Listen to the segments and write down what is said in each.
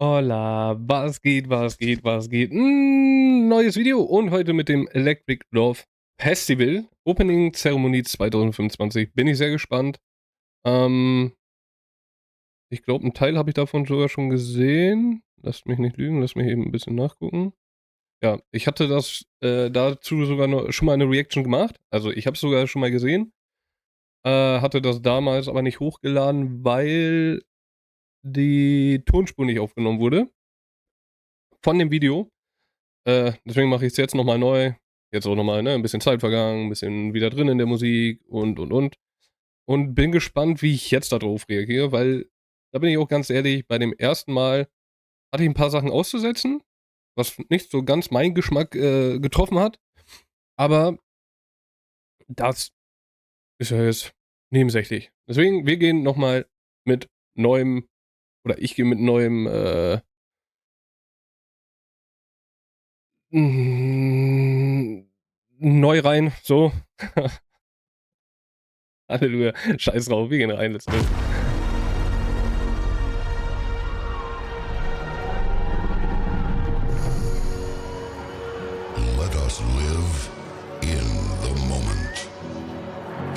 Hola, was geht, was geht, was geht? Neues Video und heute mit dem Electric Love Festival Opening Zeremonie 2025. Bin ich sehr gespannt. Ähm, Ich glaube, einen Teil habe ich davon sogar schon gesehen. Lasst mich nicht lügen, lasst mich eben ein bisschen nachgucken. Ja, ich hatte dazu sogar noch, schon mal eine Reaction gemacht. Also ich habe es sogar schon mal gesehen. Hatte das damals aber nicht hochgeladen, weil die Tonspur nicht aufgenommen wurde von dem Video. Deswegen mache ich es jetzt nochmal neu. Jetzt auch nochmal, ne, ein bisschen Zeit vergangen, ein bisschen wieder drin in der Musik und. Und bin gespannt, wie ich jetzt darauf reagiere, weil da bin ich auch ganz ehrlich, bei dem ersten Mal hatte ich ein paar Sachen auszusetzen, was nicht so ganz meinen Geschmack, getroffen hat, aber das ist ja jetzt nebensächlich. Deswegen, wir gehen nochmal mit neuem oder ich gehe mit neuem, hm, neu rein, so. Halleluja. Scheiß drauf, wir gehen rein, let's go. Let us live in the moment.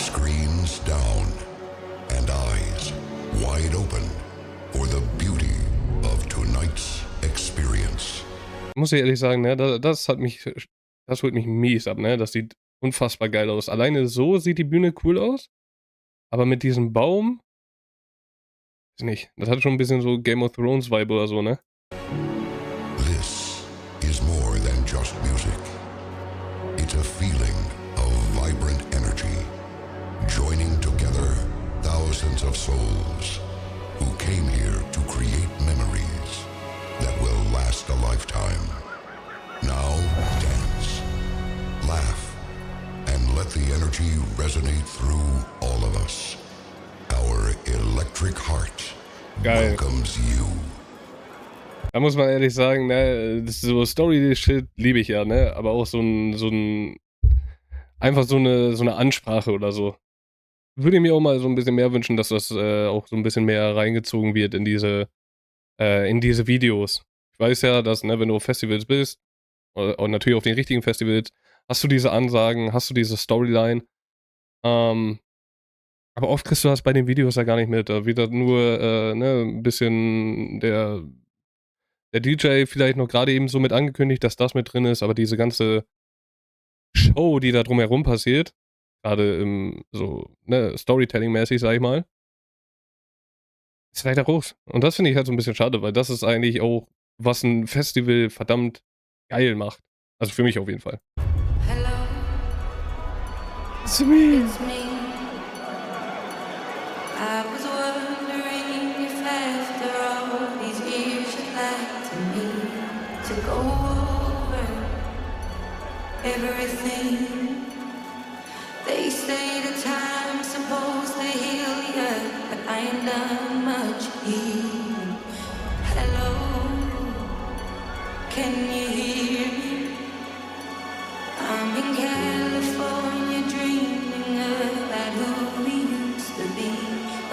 Screens down and eyes wide open for the beauty of tonight's experience. Muss ich ehrlich sagen, ne, das holt mich mies ab, ne? Das sieht unfassbar geil aus. Alleine so sieht die Bühne cool aus, aber mit diesem Baum, weiß nicht, das hat schon 'n bisschen so Game of Thrones Vibe oder so, ne? This is more than just music. It's a feeling of vibrant energy, joining together thousands of souls who came here to create memories that will last a lifetime. Now dance, laugh, and let the energy resonate through all of us. Our electric heart Geil. welcomes you. Da muss man ehrlich sagen, ne, das so Story-Shit liebe ich ja, ne? Aber auch so 'n einfach so 'ne Ansprache oder so. Würde mir auch mal so 'n bisschen mehr wünschen, dass das, auch so 'n bisschen mehr reingezogen wird in diese Videos. Ich weiß ja, dass, ne, wenn du auf Festivals bist, und natürlich auf den richtigen Festivals, hast du diese Ansagen, hast du diese Storyline, ähm, aber oft kriegst du das bei den Videos ja gar nicht mit. Da wird dann nur, ne, 'n bisschen der DJ vielleicht noch grade eben so mit angekündigt, dass das mit drin ist, aber diese ganze Show, die da drumherum passiert, grade im so, ne, Storytelling-mäßig, sage ich mal, ist leider groß. Und das finde ich halt so 'n bisschen schade, weil das ist eigentlich auch, was 'n Festival verdammt geil macht. Also für mich auf jeden Fall. Hello, Sweet. it's me. I was wondering if after all these years you'd like to me to go over everything. They say the time's supposed to heal ya, but I ain't done much healing. Hello, can you hear me? I'm in California dreaming about who we used to be.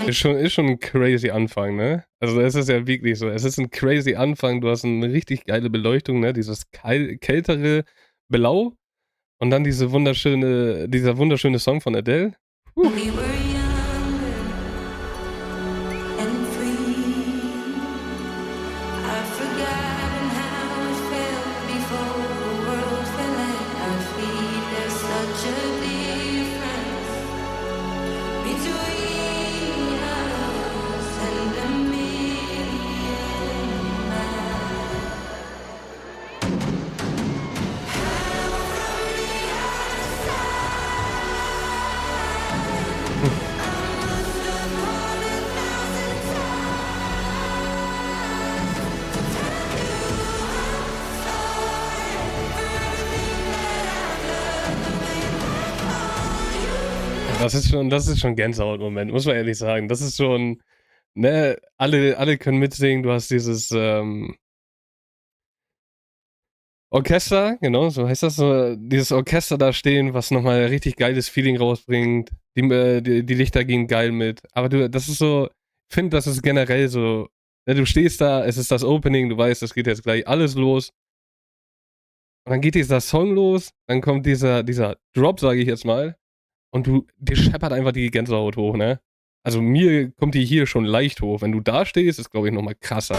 Ist schon 'n crazy Anfang, ne? Also, es ist ja wirklich so. Es ist 'n crazy Anfang. Du hast 'ne richtig geile Beleuchtung, ne? Dieses kältere Blau und dann dieser wunderschöne Song von Adele. Puh. We were younger and free. I've forgotten how it felt before the world fell at our feet. There's such a difference between us and a million miles. Das ist schon Gänsehaut-Moment, muss man ehrlich sagen. Das ist schon, ne, alle können mitsingen. Du hast dieses, Orchester, genau, so heißt das, so dieses Orchester da stehen, was noch mal richtig geiles Feeling rausbringt. Die Lichter gehen geil mit. Aber das ist so, ich finde, das ist generell so Ne, du stehst da, es ist das Opening, du weißt, es geht jetzt gleich alles los. Und dann geht dieser Song los, dann kommt dieser Drop, sage ich jetzt mal, und dir scheppert einfach die Gänsehaut hoch, ne? Also mir kommt die hier schon leicht hoch. Wenn du da stehst, ist, glaube ich, noch mal krasser.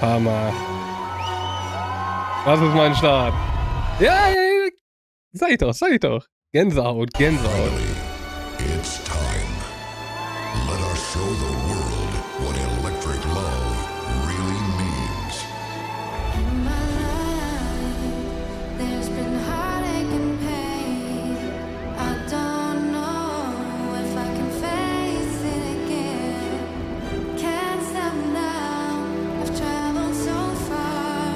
Hammer. Das ist mein Start. Ja, ja, ja. Sag ich doch. Gänsehaut, Gänsehaut. Finally, it's time. Let us show the world what electric love really means. In my life, there's been heartache and pain. I don't know if I can face it again. Can't stop now. I've traveled so far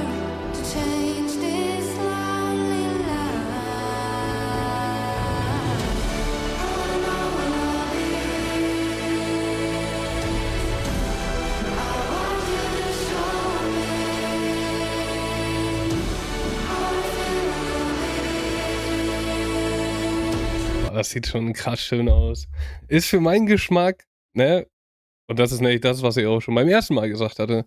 to change this lonely life. I wanna know what love is. I want you to show me. I wanna feel what love is. Boah, das sieht schon krass schön aus. Ist für meinen Geschmack, ne? Und das ist nämlich das, was ich auch schon beim ersten Mal gesagt hatte.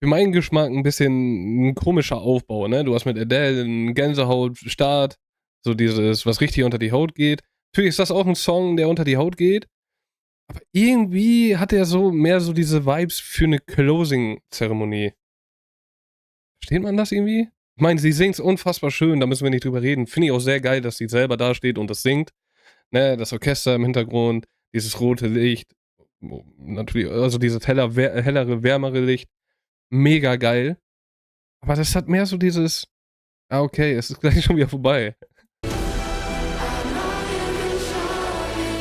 Für meinen Geschmack ein bisschen ein komischer Aufbau, ne? Du hast mit Adele 'n Gänsehaut-Start, so dieses, was richtig unter die Haut geht. Natürlich ist das auch ein Song, der unter die Haut geht, aber irgendwie hat er so mehr so diese Vibes für eine Closing-Zeremonie. Versteht man das irgendwie? Ich meine, sie singt's unfassbar schön, da müssen wir nicht drüber reden. Finde ich auch sehr geil, dass sie selber dasteht und das singt, ne? Das Orchester im Hintergrund, dieses rote Licht, natürlich, also dieses hellere, wärmere Licht. Mega geil. Aber das hat mehr so dieses: „Ah, okay, es ist gleich schon wieder vorbei." I know you can show me.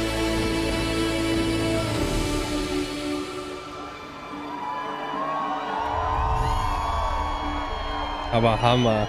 Aber Hammer.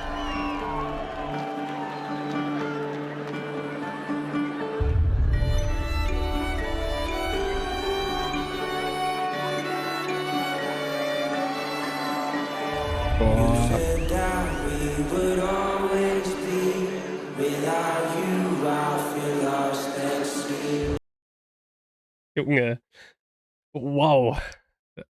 Boah. Said that we would always be. Without you, I feel lost at sea. Junge. Wow.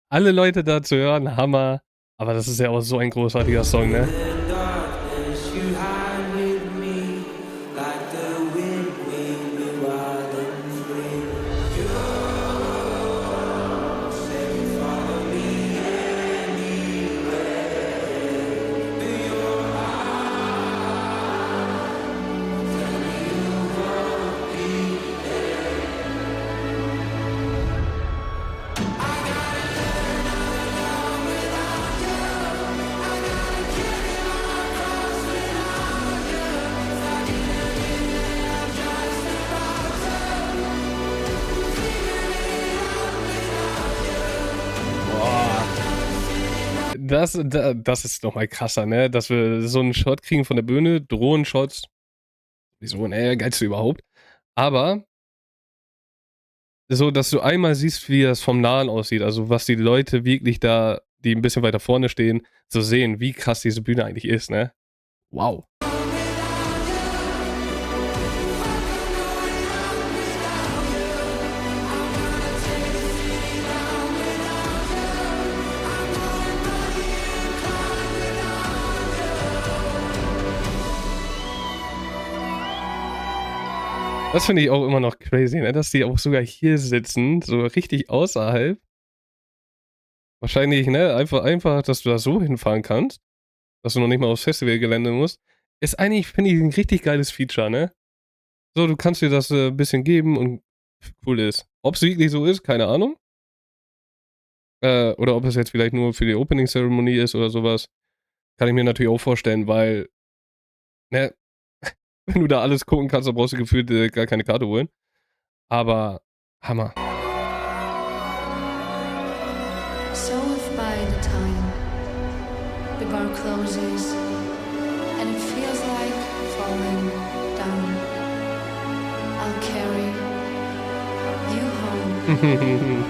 Alle Leute da zu hören, Hammer. Aber das ist ja auch so ein großartiger Song, ne? In the darkness, you hide with me. Like the wind, we be wild and free. You say you follow me anywhere. Through your eyes, tell me you won't be there. I gotta learn how to love without you. I gotta carry my cross without you. Starting again, I'm just about to figure it out without you. Boah. Das ist noch mal krasser, ne? Dass wir so 'n Shot kriegen von der Bühne, Drohnenshots. Wieso, ne, geilste überhaupt. Aber so, dass du einmal siehst, wie das vom Nahen aussieht, also was die Leute wirklich da, die 'n bisschen weiter vorne stehen, so sehen, wie krass diese Bühne eigentlich ist, ne? Wow. Das finde ich auch immer noch crazy, ne, dass die auch sogar hier sitzen, so richtig außerhalb. Wahrscheinlich, ne, einfach, dass du da so hinfahren kannst, dass du noch nicht mal aufs Festivalgelände musst. Ist eigentlich, finde ich, 'n richtig geiles Feature, ne? So, du kannst dir das, bisschen geben und cool ist. Ob's wirklich so ist, keine Ahnung. Oder ob es jetzt vielleicht nur für die Opening-Zeremonie ist oder so was. Kann ich mir natürlich auch vorstellen, weil, ne, wenn du da alles gucken kannst, dann brauchst du gefühlt, gar keine Karte holen. Aber Hammer. So the bar closes, and it feels like falling down. I'll carry you home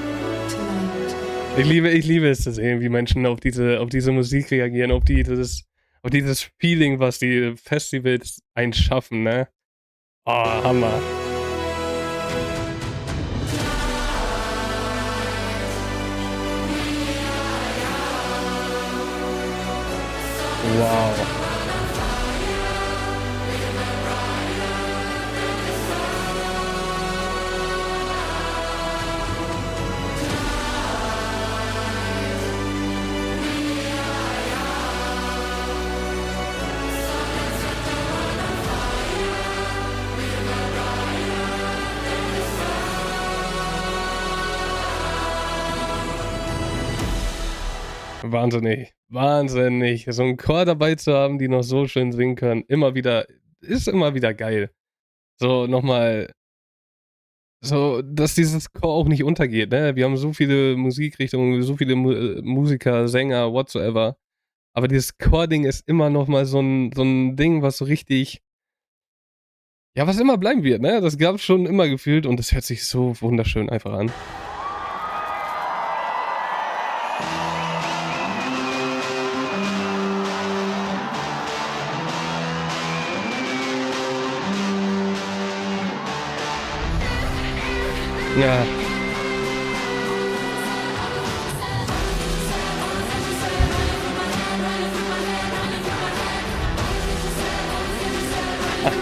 tonight. Ich liebe es zu sehen, wie Menschen auf diese Musik reagieren, auf dieses Feeling, was die Festivals einschaffen, ne? Oh, Hammer. Wow. Wahnsinnig, wahnsinnig. So einen Chor dabei zu haben, die noch so schön singen können, ist immer wieder geil. So nochmal, so, dass dieses Chor auch nicht untergeht, ne? Wir haben so viele Musikrichtungen, so viele Musiker, Sänger, whatsoever. Aber dieses Chor-Ding ist immer noch mal so ein Ding, was so richtig, ja, was immer bleiben wird, ne? Das gab's schon immer gefühlt und das hört sich so wunderschön einfach an. Ja.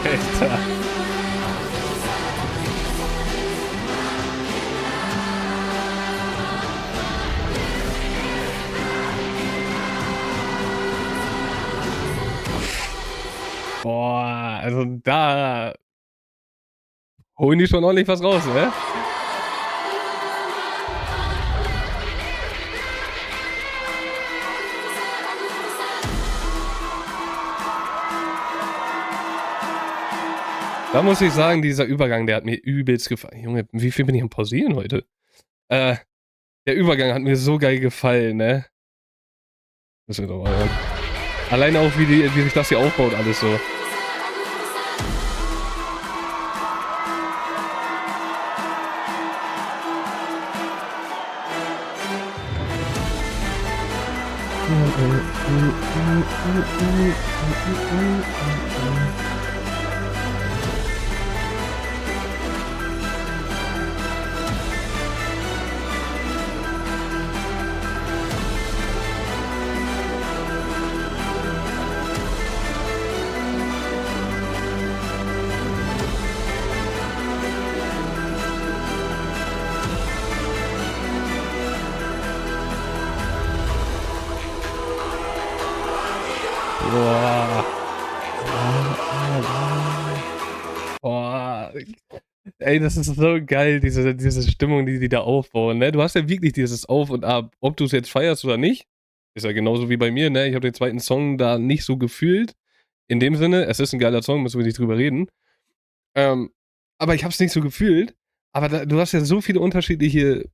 Alter. Boah, also da holen die schon ordentlich was raus, ne? Da muss ich sagen, dieser Übergang, der hat mir übelst gefallen. Junge, wie viel bin ich am Pausieren heute? Der Übergang hat mir so geil gefallen, ne? Müssen wir doch mal hören. Alleine auch, wie sich das hier aufbaut, alles so. Boah. Boah. Ey, das ist so geil, diese Stimmung, die da aufbauen, ne? Du hast ja wirklich dieses Auf und Ab. Ob du es jetzt feierst oder nicht, ist ja genauso wie bei mir, ne? Ich habe den zweiten Song da nicht so gefühlt. In dem Sinne, es ist ein geiler Song, müssen wir nicht drüber reden. Aber ich habe es nicht so gefühlt. Aber du hast ja so viele unterschiedliche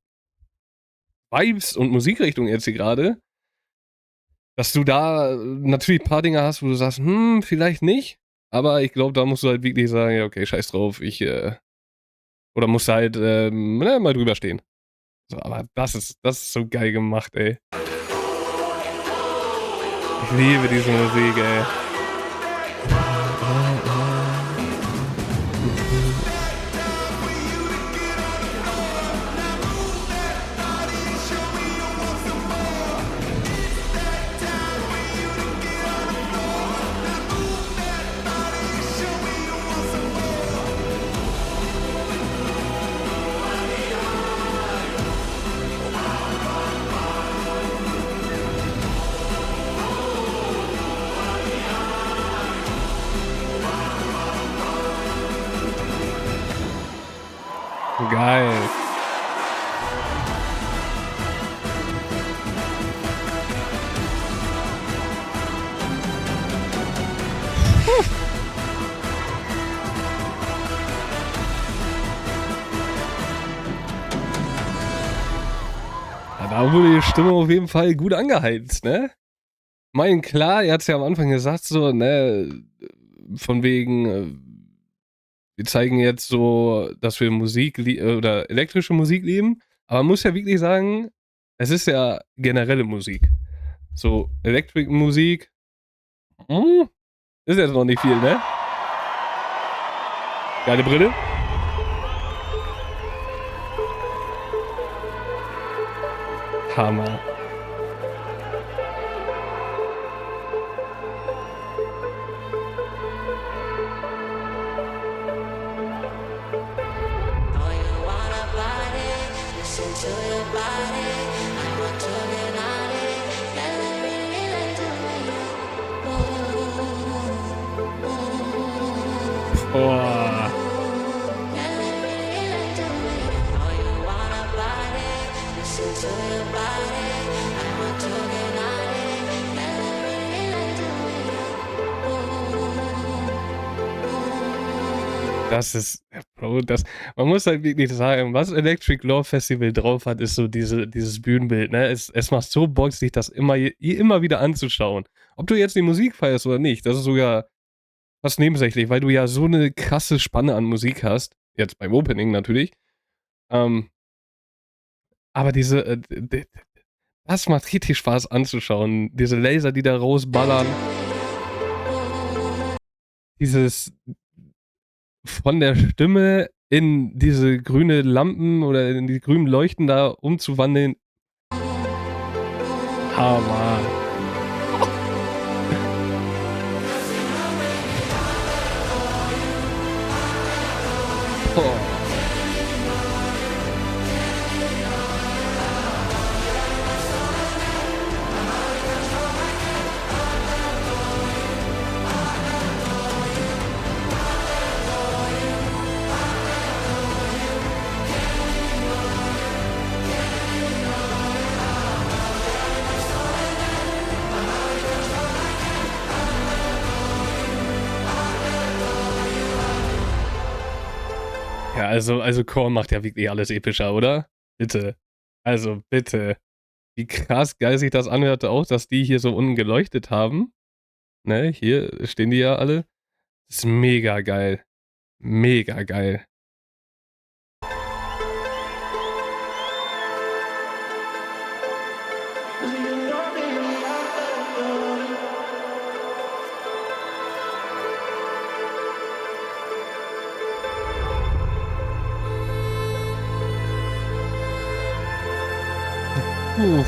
Vibes und Musikrichtungen jetzt hier gerade, dass du da natürlich ein paar Dinge hast, wo du sagst, vielleicht nicht. Aber ich glaube, da musst du halt wirklich sagen, ja, okay, scheiß drauf, oder musst du halt mal drüber stehen. So, aber das ist so geil gemacht, ey. Ich liebe diese Musik, ey. Geil. Ja, da wurde die Stimme auf jeden Fall gut angeheizt, ne? Mein, klar, er hat es ja am Anfang gesagt, so, ne, von wegen, wir zeigen jetzt so, dass wir Musik oder elektrische Musik lieben. Aber man muss ja wirklich sagen, es ist ja generelle Musik. So, Electric-Musik, ist jetzt noch nicht viel, ne? Geile Brille. Hammer. Oh, you wanna party? Listen to your body. I'm not talking on it. Let me relate to you. Boah. Let me relate to you. Oh, you wanna party? Listen to your body. I'm not talking on it. Let me relate to Das ist, Bro, man muss halt wirklich sagen, was Electric Love Festival drauf hat, ist so dieses Bühnenbild, ne? Es macht so Bock, sich das immer wieder anzuschauen. Ob du jetzt die Musik feierst oder nicht, das ist sogar fast nebensächlich, weil du ja so eine krasse Spanne an Musik hast. Jetzt beim Opening natürlich. Aber das macht richtig Spaß anzuschauen. Diese Laser, die da rausballern. Dieses von der Stimme in diese grüne Lampen oder in die grünen Leuchten da umzuwandeln. Hammer. Oh. Ja, also Korn macht ja wirklich alles epischer, oder? Bitte. Also bitte. Wie krass geil sich das anhörte auch, dass die hier so unten geleuchtet haben. Ne, hier stehen die ja alle. Das ist mega geil. Mega geil. Uff.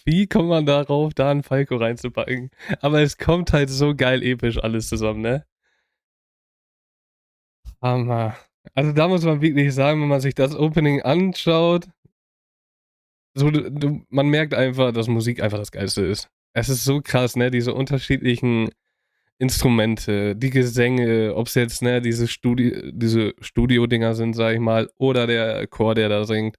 Wie kommt man darauf, da einen Falco reinzupacken? Aber es kommt halt so geil episch alles zusammen, ne? Hammer. Also da muss man wirklich sagen, wenn man sich das Opening anschaut, so, man merkt einfach, dass Musik einfach das Geilste ist. Es ist so krass, ne? Diese unterschiedlichen Instrumente, die Gesänge, ob es jetzt, ne, diese Studio-Dinger sind, sag ich mal, oder der Chor, der da singt.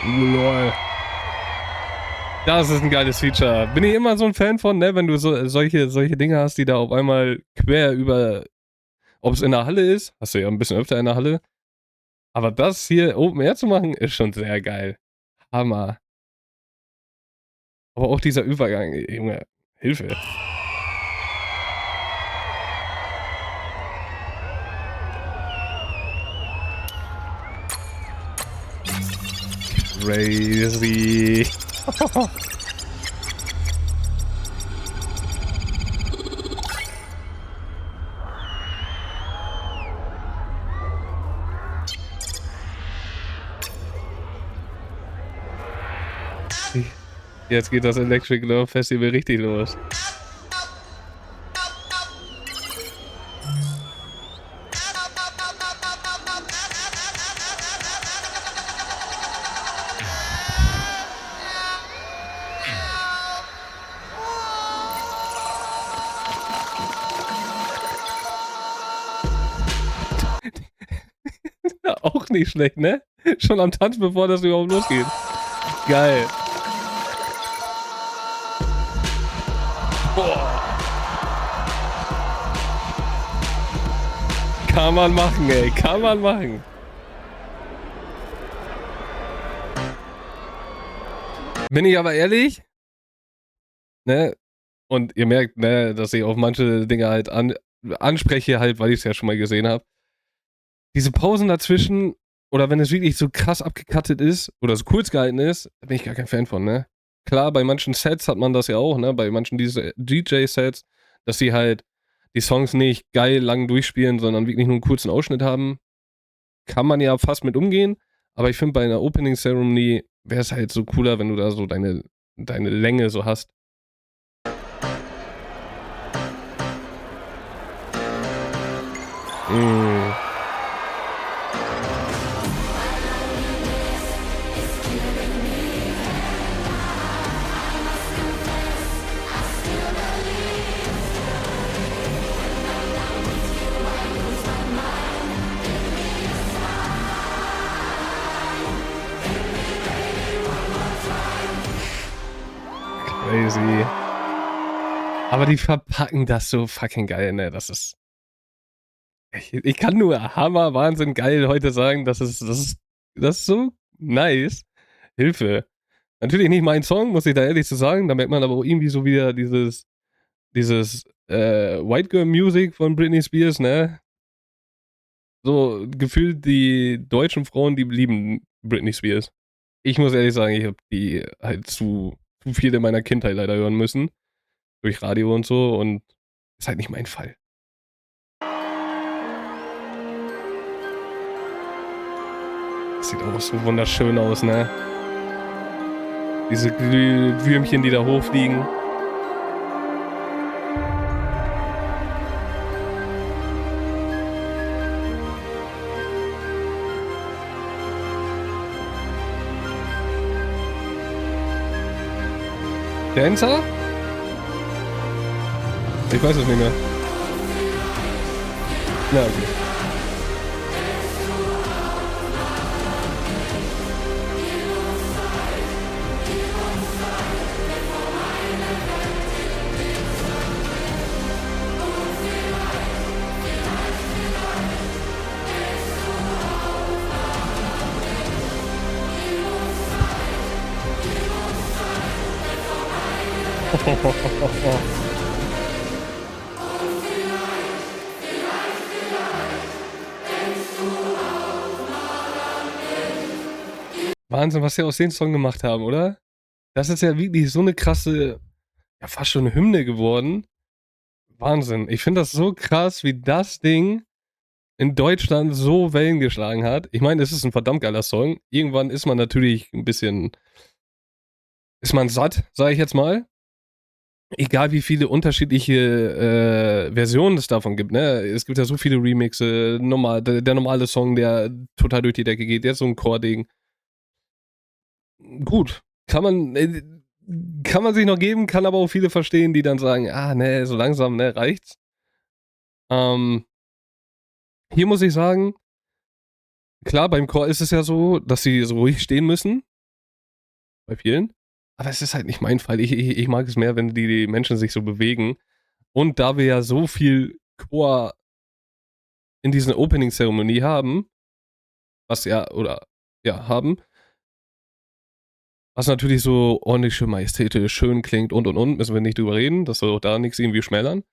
Lol. Das ist ein geiles Feature. Bin ich immer so ein Fan von, ne, wenn du solche Dinge hast, die da auf einmal quer über, ob es in der Halle ist, hast du ja ein bisschen öfter in der Halle, aber das hier Open Air zu machen, ist schon sehr geil. Hammer. Aber auch dieser Übergang, Junge, Hilfe. Crazy. Jetzt geht das Electric Love Festival richtig los. auch nicht schlecht, ne? Schon am Tanz, bevor das überhaupt losgeht. Geil. Boah. Kann man machen, ey. Kann man machen. Bin ich aber ehrlich, ne? Und ihr merkt, ne, dass ich auf manche Dinge halt anspreche, halt, weil ich es ja schon mal gesehen habe. Diese Pausen dazwischen, oder wenn es wirklich so krass abgekattet ist, oder so kurz gehalten ist, da bin ich gar kein Fan von, ne? Klar, bei manchen Sets hat man das ja auch, ne? Bei manchen diese DJ-Sets, dass sie halt die Songs nicht geil lang durchspielen, sondern wirklich nur einen kurzen Ausschnitt haben. Kann man ja fast mit umgehen, aber ich finde, bei einer Opening Ceremony wäre es halt so cooler, wenn du da so deine Länge so hast. Mm. Crazy. Aber die verpacken das so fucking geil, ne? Das ist. Ich kann nur Hammer, Wahnsinn, geil heute sagen, das ist so nice. Hilfe. Natürlich nicht mein Song, muss ich da ehrlich zu sagen. Da merkt man aber auch irgendwie so wieder dieses White Girl Music von Britney Spears, ne? So gefühlt die deutschen Frauen, die lieben Britney Spears. Ich muss ehrlich sagen, ich habe die halt zu viel in meiner Kindheit leider hören müssen. Durch Radio und so und ist halt nicht mein Fall. Das sieht auch so wunderschön aus, ne? Diese Glühwürmchen, die da hochfliegen. Dancer? Ich weiß es nicht mehr. Na, okay. Wahnsinn, was sie aus dem Song gemacht haben, oder? Das ist ja wirklich so eine krasse, ja fast schon eine Hymne geworden. Wahnsinn. Ich finde das so krass, wie das Ding in Deutschland so Wellen geschlagen hat. Ich meine, es ist ein verdammt geiler Song. Irgendwann ist man natürlich ein bisschen, ist man satt, sage ich jetzt mal. Egal wie viele unterschiedliche Versionen es davon gibt, ne? Es gibt ja so viele Remixe, der normale Song, der total durch die Decke geht, jetzt so ein Chording. Gut, kann man sich noch geben, kann aber auch viele verstehen, die dann sagen, ne, so langsam, ne, reicht's. Hier muss ich sagen, klar, beim Chor ist es ja so, dass sie so ruhig stehen müssen. Bei vielen. Aber es ist halt nicht mein Fall. Ich mag es mehr, wenn die Menschen sich so bewegen. Und da wir ja so viel Chor in dieser Opening-Zeremonie haben, haben, was natürlich so ordentlich schön majestätisch, schön klingt und, müssen wir nicht drüber reden, das soll auch da nichts irgendwie schmälern.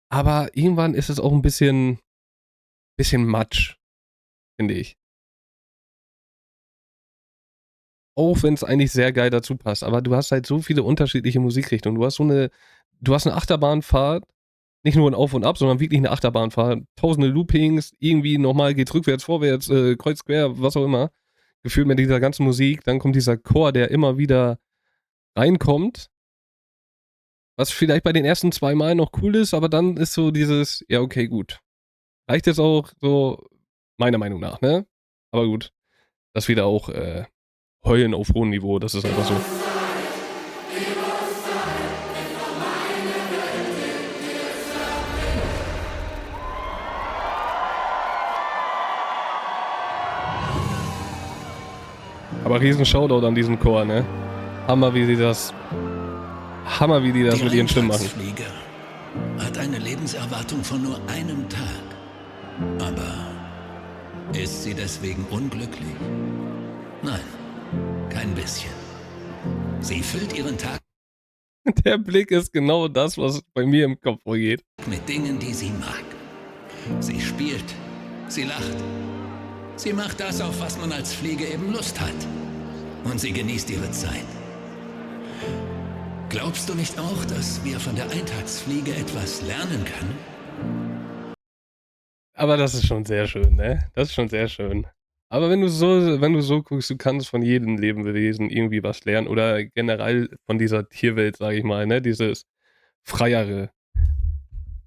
Aber irgendwann ist es auch ein bisschen Matsch, finde ich. Auch wenn es eigentlich sehr geil dazu passt. Aber du hast halt so viele unterschiedliche Musikrichtungen. Du hast eine Achterbahnfahrt, nicht nur ein Auf und Ab, sondern wirklich eine Achterbahnfahrt. Tausende Loopings, irgendwie nochmal geht rückwärts, vorwärts, kreuz, quer, was auch immer. Gefühlt mit dieser ganzen Musik. Dann kommt dieser Chor, der immer wieder reinkommt. Was vielleicht bei den ersten 2 Mal noch cool ist, aber dann ist so dieses, ja, okay, gut. Reicht jetzt auch so, meiner Meinung nach, ne? Aber gut. Das wieder auch, Heulen auf hohem Niveau, das ist einfach so. Aber riesen Shoutout an diesen Chor, ne? Hammer, wie die das Die mit ihren Stimmen machen. Eintagsfliege hat eine Lebenserwartung von nur einem Tag. Aber ist sie deswegen unglücklich? Nein, kein bisschen. Sie füllt ihren Tag Der Blick ist genau das, was bei mir im Kopf vorgeht. mit Dingen, die sie mag. Sie spielt, sie lacht. Sie macht das, auf was man als Fliege eben Lust hat. Und sie genießt ihre Zeit. Glaubst du nicht auch, dass wir von der Eintagsfliege etwas lernen können? Aber das ist schon sehr schön, ne? Das ist schon sehr schön. Aber wenn du so guckst, du kannst von jedem Lebewesen irgendwie was lernen oder generell von dieser Tierwelt, sage ich mal, ne? Dieses Freiere.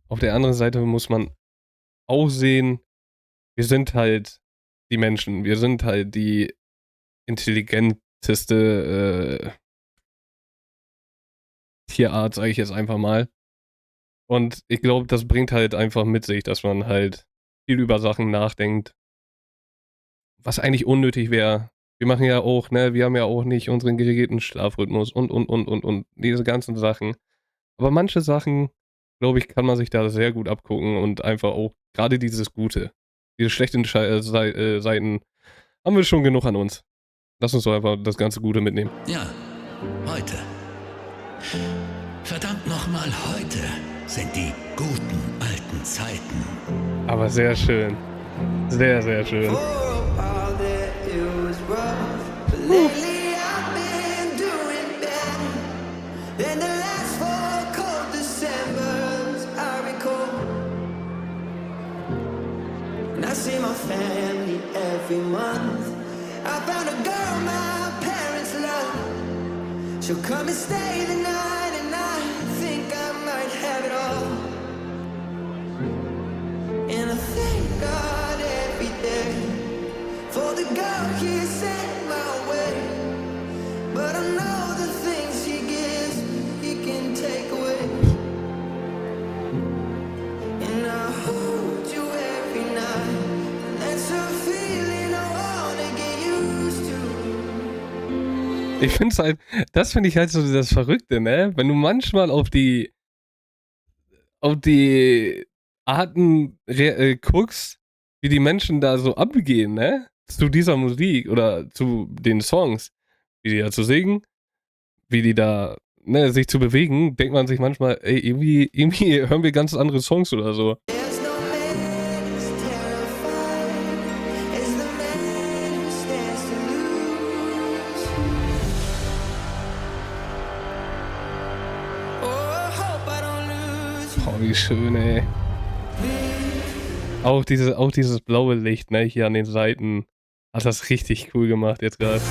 Auf der anderen Seite muss man auch sehen, wir sind halt die Menschen. Wir sind halt die intelligenteste Tierart, sage ich jetzt einfach mal. Und ich glaube, das bringt halt einfach mit sich, dass man halt viel über Sachen nachdenkt, was eigentlich unnötig wäre. Wir machen ja auch, ne, wir haben ja auch nicht unseren geregelten Schlafrhythmus und diese ganzen Sachen. Aber manche Sachen, glaube ich, kann man sich da sehr gut abgucken und einfach auch gerade dieses Gute. Diese schlechten Seiten haben wir schon genug an uns. Lass uns doch einfach das ganze Gute mitnehmen. Ja, heute. Verdammt nochmal, heute sind die guten alten Zeiten. Aber sehr schön. Sehr, sehr schön. For a while there it was rough, but lately I've been doing better than the last 4 cold Decembers I recall. And I see my family every month. I found a girl my parents love. She'll come and stay the night, and I think I might have it all. And I thank God every day for the girl He sent my way. But I know the things He gives, He can take away. And I hold you every night, and that's a feeling I wanna get used to. Ich finde es halt, das finde ich halt so das Verrückte, ne? Wenn du manchmal auf die Arten guckst, wie die Menschen da so abgehen, ne? Zu dieser Musik oder zu den Songs, wie die da zu singen, wie die da, ne, sich zu bewegen, denkt man sich manchmal, ey, irgendwie hören wir ganz andere Songs oder so. There's no man as terrified as the man who stands to lose. Oh, I hope I don't lose you. Oh, wie schön, ey. Auch dieses blaue Licht, ne, hier an den Seiten, hat das richtig cool gemacht jetzt gerade.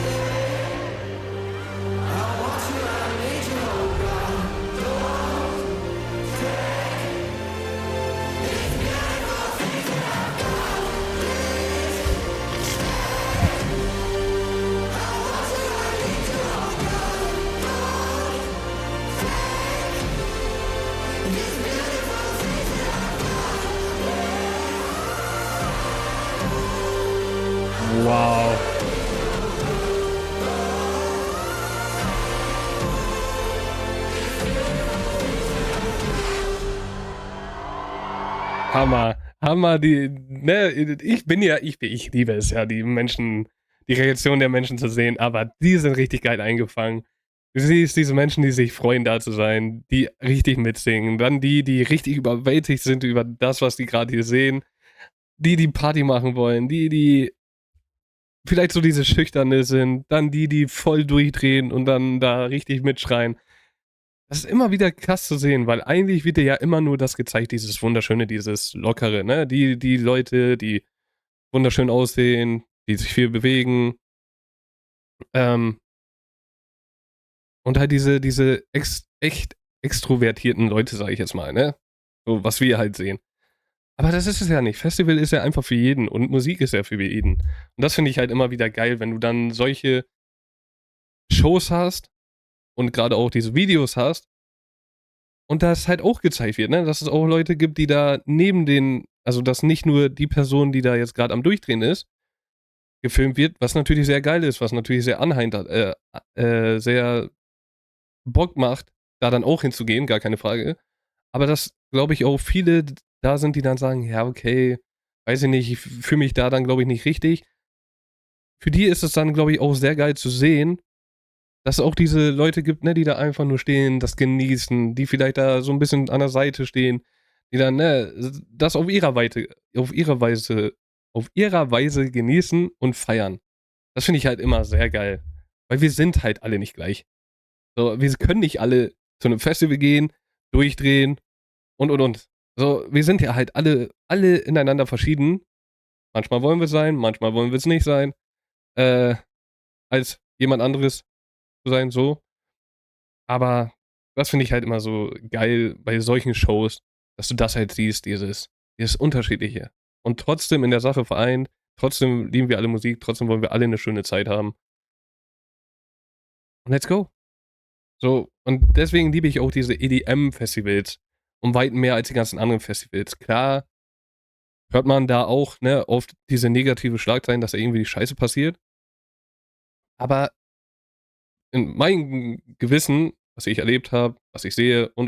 Wow. Hammer, ich liebe es ja, die Reaktion der Menschen zu sehen, aber die sind richtig geil eingefangen. Du siehst diese Menschen, die sich freuen, da zu sein, die richtig mitsingen, dann die richtig überwältigt sind über das, was die gerade hier sehen, die Party machen wollen, die vielleicht so diese Schüchterne sind, dann die voll durchdrehen und dann da richtig mitschreien. Das ist immer wieder krass zu sehen, weil eigentlich wird dir ja immer nur das gezeigt, dieses Wunderschöne, dieses Lockere, ne? Die Leute, die wunderschön aussehen, die sich viel bewegen. Und halt diese echt extrovertierten Leute, sage ich jetzt mal, ne? So, was wir halt sehen. Aber das ist es ja nicht. Festival ist ja einfach für jeden und Musik ist ja für jeden. Und das finde ich halt immer wieder geil, wenn du dann solche Shows hast und gerade auch diese Videos hast und das halt auch gezeigt wird, ne? Dass es auch Leute gibt, die da neben den, also dass nicht nur die Person, die da jetzt gerade am Durchdrehen ist, gefilmt wird, was natürlich sehr geil ist, was natürlich sehr anheitert, sehr Bock macht, da dann auch hinzugehen, gar keine Frage. Aber dass, glaube ich, auch viele da sind, die dann sagen, ja, okay, weiß ich nicht, ich fühle mich da dann, glaube ich, nicht richtig. Für die ist es dann, glaube ich, auch sehr geil zu sehen, dass es auch diese Leute gibt, ne, die da einfach nur stehen, das genießen, die vielleicht da so ein bisschen an der Seite stehen, die dann, ne, das auf ihrer Weise genießen und feiern. Das finde ich halt immer sehr geil. Weil wir sind halt alle nicht gleich. So, wir können nicht alle zu einem Festival gehen, durchdrehen und. So, wir sind ja halt alle ineinander verschieden. Manchmal wollen wir es sein, manchmal wollen wir es nicht sein. Äh, als jemand anderes zu sein, so. Aber das finde ich halt immer so geil bei solchen Shows, dass du das halt siehst, dieses Unterschiedliche. Und trotzdem in der Sache vereint, trotzdem lieben wir alle Musik, trotzdem wollen wir alle eine schöne Zeit haben. Und let's go. So, und deswegen liebe ich auch diese EDM-Festivals um weit mehr als die ganzen anderen Festivals. Klar hört man da auch, ne, oft diese negative Schlagzeilen, dass da irgendwie die Scheiße passiert. Aber in meinem Gewissen, was ich erlebt habe, was ich sehe und,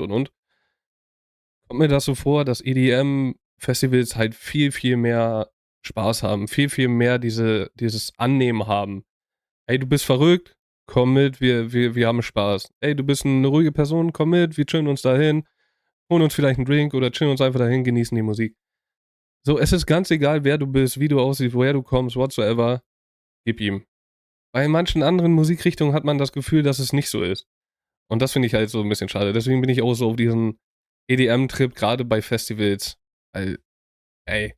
kommt mir das so vor, dass EDM-Festivals halt viel, viel mehr Spaß haben, viel, viel mehr dieses Annehmen haben. Ey, du bist verrückt, komm mit, wir haben Spaß. Ey, du bist eine ruhige Person, komm mit, wir chillen uns dahin, holen uns vielleicht einen Drink oder chillen uns einfach dahin, genießen die Musik. So, es ist ganz egal, wer du bist, wie du aussiehst, woher du kommst, whatsoever, gib ihm. Bei manchen anderen Musikrichtungen hat man das Gefühl, dass es nicht so ist. Und das finde ich halt so ein bisschen schade. Deswegen bin ich auch so auf diesen EDM-Trip, gerade bei Festivals. Weil, ey,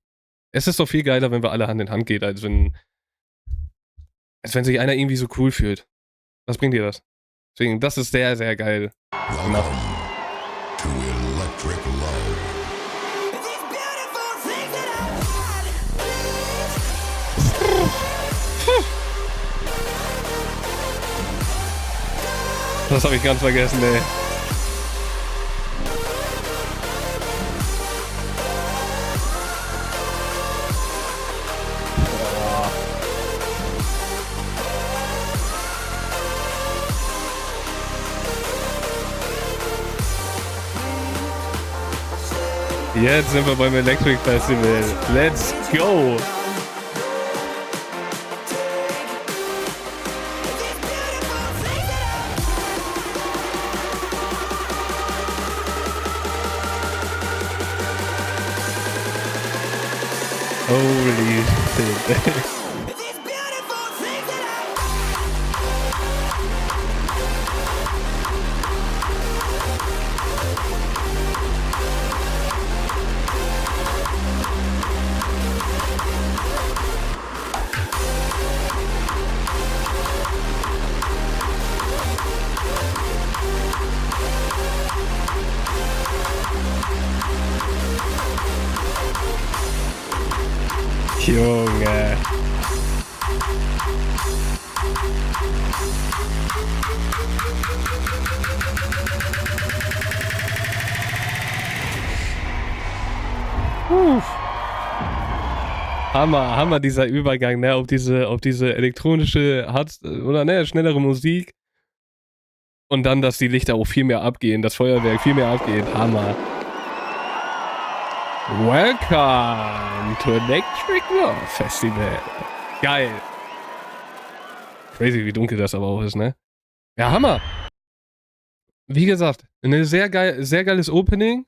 es ist doch viel geiler, wenn wir alle Hand in Hand gehen, als wenn sich einer irgendwie so cool fühlt. Was bringt dir das? Deswegen, das ist sehr, sehr geil gemacht. Welcome to Electric Love. These beautiful things that Das habe ich ganz vergessen, ey. Jetzt sind wir beim Electric Festival. Let's go! Holy shit. these beautiful things that Junge. Hammer dieser Übergang, ne, auf diese elektronische, oder ne, schnellere Musik. Und dann, dass die Lichter auch viel mehr abgehen, das Feuerwerk viel mehr abgeht. Hammer. Welcome to Electric Love Festival. Geil. Crazy, wie dunkel das aber auch ist, ne? Ja, Hammer. Wie gesagt, eine sehr geiles Opening.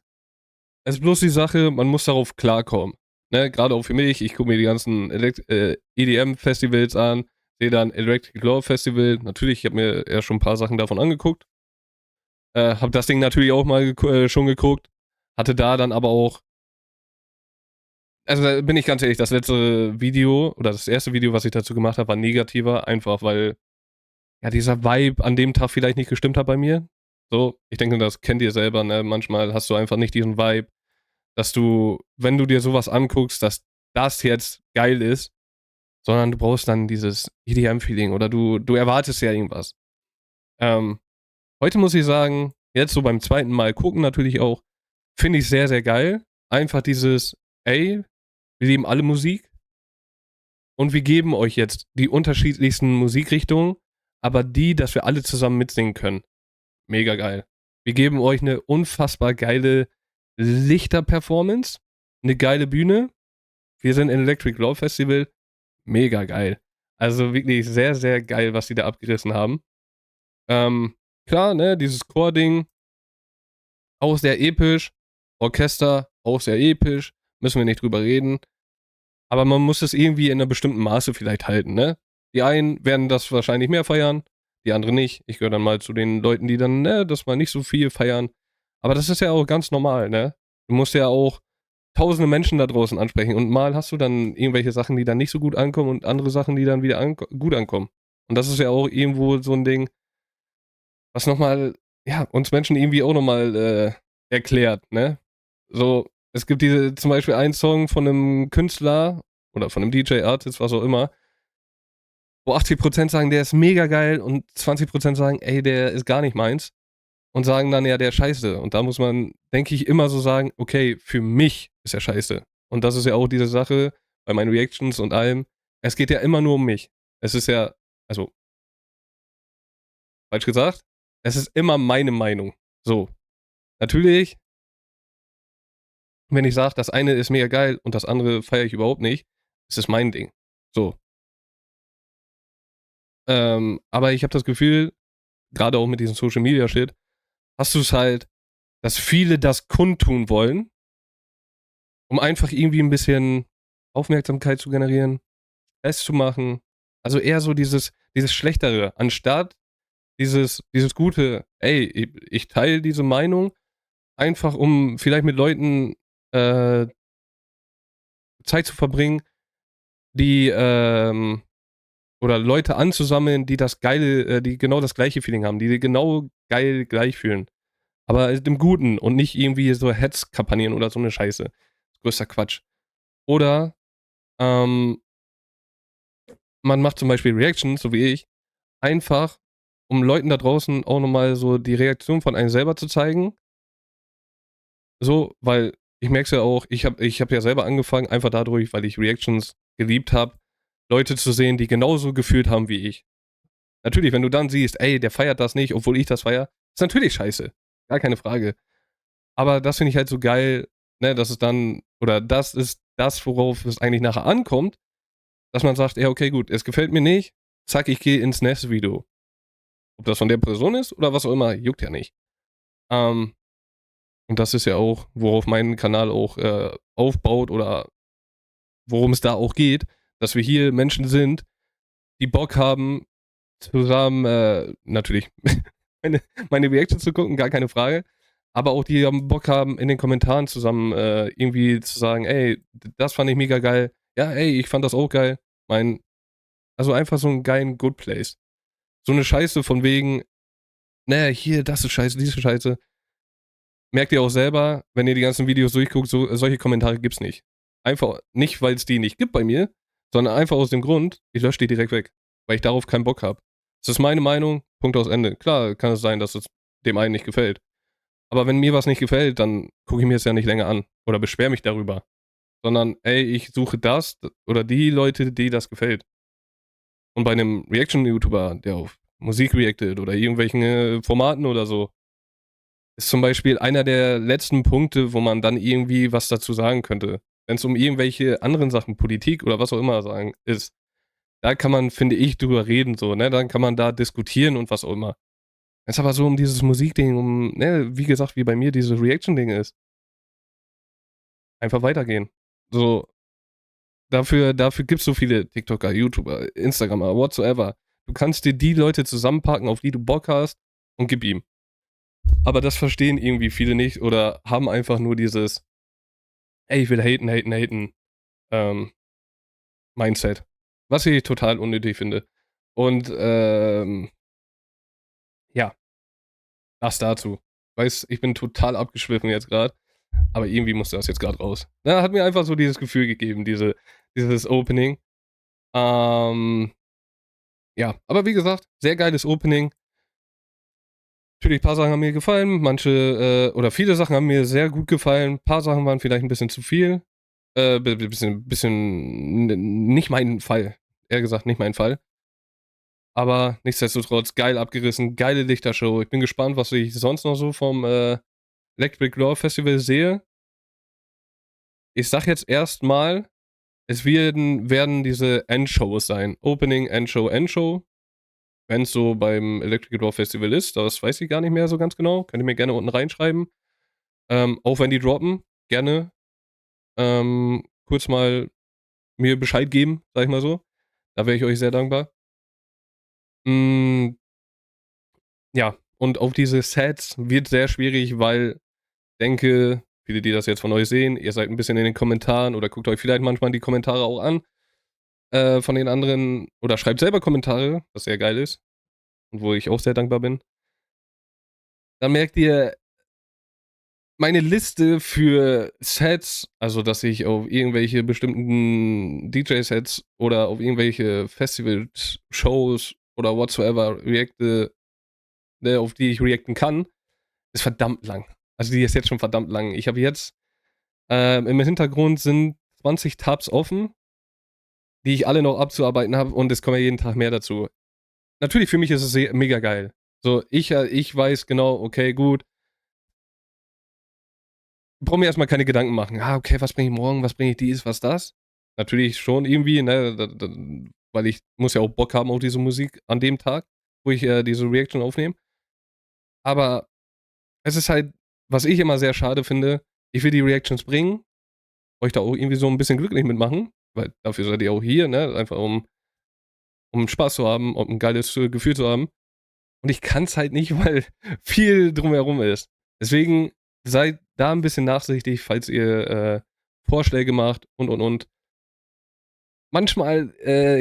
Es ist bloß die Sache, man muss darauf klarkommen. Ne? Gerade auch für mich, ich gucke mir die ganzen EDM-Festivals an, sehe dann Electric Love Festival. Natürlich, ich habe mir ja schon ein paar Sachen davon angeguckt. Habe das Ding natürlich auch mal schon geguckt. Hatte da dann aber auch, also da bin ich ganz ehrlich, das letzte Video oder das erste Video, was ich dazu gemacht habe, war negativer, einfach weil ja dieser Vibe an dem Tag vielleicht nicht gestimmt hat bei mir. So, ich denke, das kennt ihr selber, ne? Manchmal hast du einfach nicht diesen Vibe, dass du, wenn du dir sowas anguckst, dass das jetzt geil ist, sondern du brauchst dann dieses EDM-Feeling oder du erwartest ja irgendwas. Heute muss ich sagen, jetzt so beim zweiten Mal gucken natürlich auch, finde ich sehr, sehr geil. Einfach dieses, ey, wir lieben alle Musik. und wir geben euch jetzt die unterschiedlichsten Musikrichtungen, aber die, dass wir alle zusammen mitsingen können. Mega geil. Wir geben euch eine unfassbar geile Lichter-Performance, eine geile Bühne. Wir sind in Electric Love Festival. Mega geil. Also wirklich sehr, sehr geil, was die da abgerissen haben. Klar, ne, dieses Chor-Ding, auch sehr episch. Orchester, auch sehr episch. Müssen wir nicht drüber reden. Aber man muss es irgendwie in einer bestimmten Maße vielleicht halten, ne? Die einen werden das wahrscheinlich mehr feiern, die anderen nicht. Ich gehöre dann mal zu den Leuten, die dann, ne, das mal nicht so viel feiern. Aber das ist ja auch ganz normal, ne? Du musst ja auch tausende Menschen da draußen ansprechen und mal hast du dann irgendwelche Sachen, die dann nicht so gut ankommen und andere Sachen, die dann wieder gut ankommen. Und das ist ja auch irgendwo so ein Ding, was nochmal, ja, uns Menschen irgendwie auch nochmal erklärt, ne? So, es gibt zum Beispiel einen Song von einem Künstler oder von einem DJ-Artist, was auch immer, wo 80% sagen, der ist mega geil und 20% sagen, ey, der ist gar nicht meins und sagen dann, ja, der ist scheiße. Und da muss man, denke ich, immer so sagen, okay, für mich ist er scheiße. Und das ist ja auch diese Sache bei meinen Reactions und allem. Es geht ja immer nur um mich. Es ist ja, also, falsch gesagt, es ist immer meine Meinung. So. Natürlich, wenn ich sage, das eine ist mega geil und das andere feiere ich überhaupt nicht, ist es mein Ding. So. Aber ich habe das Gefühl, gerade auch mit diesem Social Media Shit, hast du es halt, dass viele das kundtun wollen, um einfach irgendwie ein bisschen Aufmerksamkeit zu generieren, Stress zu machen. Also eher so dieses Schlechtere, anstatt dieses Gute, ey, ich teile diese Meinung, einfach um vielleicht mit Leuten Zeit zu verbringen, die, oder Leute anzusammeln, die das geile, die genau das gleiche Feeling haben, die genau geil gleich fühlen. Aber im Guten und nicht irgendwie so Hetzkampagnen oder so eine Scheiße. Größter Quatsch. Oder man macht zum Beispiel Reactions, so wie ich, einfach, um Leuten da draußen auch nochmal so die Reaktion von einem selber zu zeigen. So, weil ich merke es ja auch, ich hab ja selber angefangen, einfach dadurch, weil ich Reactions geliebt habe, Leute zu sehen, die genauso gefühlt haben wie ich. Natürlich, wenn du dann siehst, ey, der feiert das nicht, obwohl ich das feier, ist natürlich scheiße. Gar keine Frage. Aber das finde ich halt so geil, ne, dass es dann, oder das ist das, worauf es eigentlich nachher ankommt, dass man sagt, ja, okay, gut, es gefällt mir nicht, zack, ich gehe ins nächste Video. Ob das von der Person ist oder was auch immer, juckt ja nicht. Und das ist ja auch, worauf mein Kanal auch aufbaut oder worum es da auch geht, dass wir hier Menschen sind, die Bock haben, zusammen, natürlich meine Reactions zu gucken, gar keine Frage. Aber auch die Bock haben, in den Kommentaren zusammen irgendwie zu sagen, ey, das fand ich mega geil. Ja, ey, ich fand das auch geil. Also einfach so einen geilen Good Place. So eine Scheiße von wegen, naja, hier, das ist scheiße, diese Scheiße. Merkt ihr auch selber, wenn ihr die ganzen Videos durchguckt, solche Kommentare gibt's nicht. Einfach nicht, weil es die nicht gibt bei mir, sondern einfach aus dem Grund, ich lösche die direkt weg, weil ich darauf keinen Bock habe. Das ist meine Meinung, Punkt aus Ende. Klar kann es sein, dass es dem einen nicht gefällt. Aber wenn mir was nicht gefällt, dann gucke ich mir es ja nicht länger an oder beschwere mich darüber. Sondern, ey, ich suche das oder die Leute, die das gefällt. Und bei einem Reaction-YouTuber, der auf Musik reactet oder irgendwelchen Formaten oder so, ist zum Beispiel einer der letzten Punkte, wo man dann irgendwie was dazu sagen könnte. Wenn es um irgendwelche anderen Sachen, Politik oder was auch immer sagen, ist, da kann man, finde ich, drüber reden, so, ne? Dann kann man da diskutieren und was auch immer. Wenn es aber so um dieses Musikding, ne, wie gesagt, wie bei mir dieses Reaction-Ding ist, einfach weitergehen. So, dafür gibt es so viele TikToker, YouTuber, Instagramer, whatsoever. Du kannst dir die Leute zusammenpacken, auf die du Bock hast und gib ihm. Aber das verstehen irgendwie viele nicht oder haben einfach nur dieses, ey, ich will haten, Mindset. Was ich total unnötig finde. Und, ja, das dazu. Weiß, ich bin total abgeschwiffen jetzt gerade, aber irgendwie musste das jetzt gerade raus. Ja, hat mir einfach so dieses Gefühl gegeben, dieses Opening. Ja, aber wie gesagt, sehr geiles Opening. Natürlich, ein paar Sachen haben mir gefallen, manche, oder viele Sachen haben mir sehr gut gefallen. Ein paar Sachen waren vielleicht ein bisschen zu viel. Nicht mein Fall. Eher gesagt, nicht mein Fall. Aber nichtsdestotrotz, geil abgerissen, geile Lichtershow. Ich bin gespannt, was ich sonst noch so vom Electric Love Festival sehe. Ich sag jetzt erstmal, es werden diese Endshows sein. Opening, Endshow, Endshow. Wenn es so beim Electric Love Festival ist, das weiß ich gar nicht mehr so ganz genau. Könnt ihr mir gerne unten reinschreiben. Auch wenn die droppen, gerne kurz mal mir Bescheid geben, sag ich mal so. Da wäre ich euch sehr dankbar. Ja, und auf diese Sets wird sehr schwierig, weil denke, viele, die das jetzt von euch sehen, ihr seid ein bisschen in den Kommentaren oder guckt euch vielleicht manchmal die Kommentare auch an von den anderen oder schreibt selber Kommentare, was sehr geil ist und wo ich auch sehr dankbar bin. Dann merkt ihr, meine Liste für Sets, also dass ich auf irgendwelche bestimmten DJ-Sets oder auf irgendwelche Festivals, Shows oder whatsoever reacte, auf die ich reacten kann, ist verdammt lang. Also die ist jetzt schon verdammt lang. Ich habe jetzt im Hintergrund sind 20 Tabs offen, die ich alle noch abzuarbeiten habe und es kommen ja jeden Tag mehr dazu. Natürlich für mich ist es mega geil. So, ich weiß genau, okay, gut. Brauche mir erstmal keine Gedanken machen. Okay, was bringe ich morgen, was bringe ich dies, was das? Natürlich schon irgendwie, ne, weil ich muss ja auch Bock haben auf diese Musik an dem Tag, wo ich diese Reaction aufnehme. Aber es ist halt, was ich immer sehr schade finde, ich will die Reactions bringen, euch da auch irgendwie so ein bisschen glücklich mitmachen, weil dafür seid ihr auch hier, ne, einfach um Spaß zu haben, um ein geiles Gefühl zu haben. Und ich kann es halt nicht, weil viel drumherum ist. Deswegen seid da ein bisschen nachsichtig, falls ihr Vorschläge macht und. Manchmal,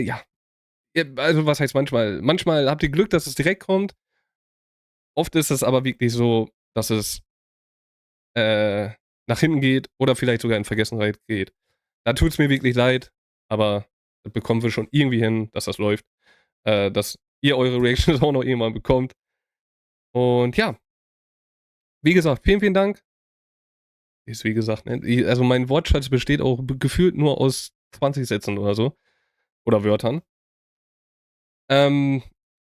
ja. Also, was heißt manchmal? Manchmal habt ihr Glück, dass es direkt kommt. Oft ist es aber wirklich so, dass es nach hinten geht oder vielleicht sogar in Vergessenheit geht. Da tut es mir wirklich leid, aber das bekommen wir schon irgendwie hin, dass das läuft. Dass ihr eure Reactions auch noch irgendwann bekommt. Und ja, wie gesagt, vielen, vielen Dank. Ist wie gesagt, ne? Also mein Wortschatz besteht auch gefühlt nur aus 20 Sätzen oder so. Oder Wörtern.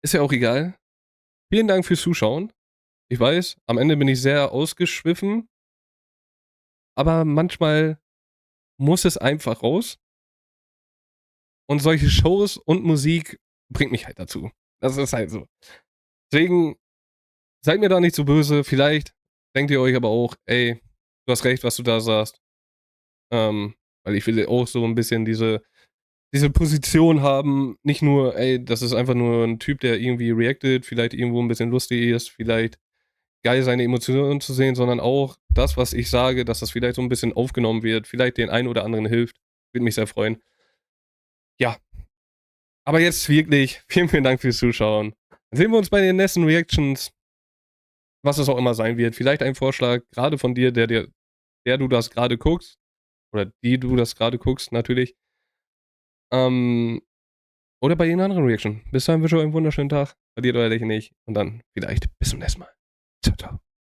Ist ja auch egal. Vielen Dank fürs Zuschauen. Ich weiß, am Ende bin ich sehr ausgeschwiffen. Aber manchmal muss es einfach raus. Und solche Shows und Musik bringt mich halt dazu. Das ist halt so. Deswegen seid mir da nicht so böse. Vielleicht denkt ihr euch aber auch, ey, du hast recht, was du da sagst. Weil ich will auch so ein bisschen diese Position haben, nicht nur, ey, das ist einfach nur ein Typ, der irgendwie reactet, vielleicht irgendwo ein bisschen lustig ist, vielleicht geil seine Emotionen zu sehen, sondern auch das, was ich sage, dass das vielleicht so ein bisschen aufgenommen wird, vielleicht den einen oder anderen hilft. Würde mich sehr freuen. Ja. Aber jetzt wirklich, vielen, vielen Dank fürs Zuschauen. Dann sehen wir uns bei den nächsten Reactions, was es auch immer sein wird. Vielleicht ein Vorschlag, gerade von dir, der du das gerade guckst, oder die du das gerade guckst, natürlich. Oder bei irgendeiner anderen Reaction. Bis dahin wünsche ich euch einen wunderschönen Tag. Verliert euer Lächeln nicht. Und dann vielleicht bis zum nächsten Mal. Ciao, ciao.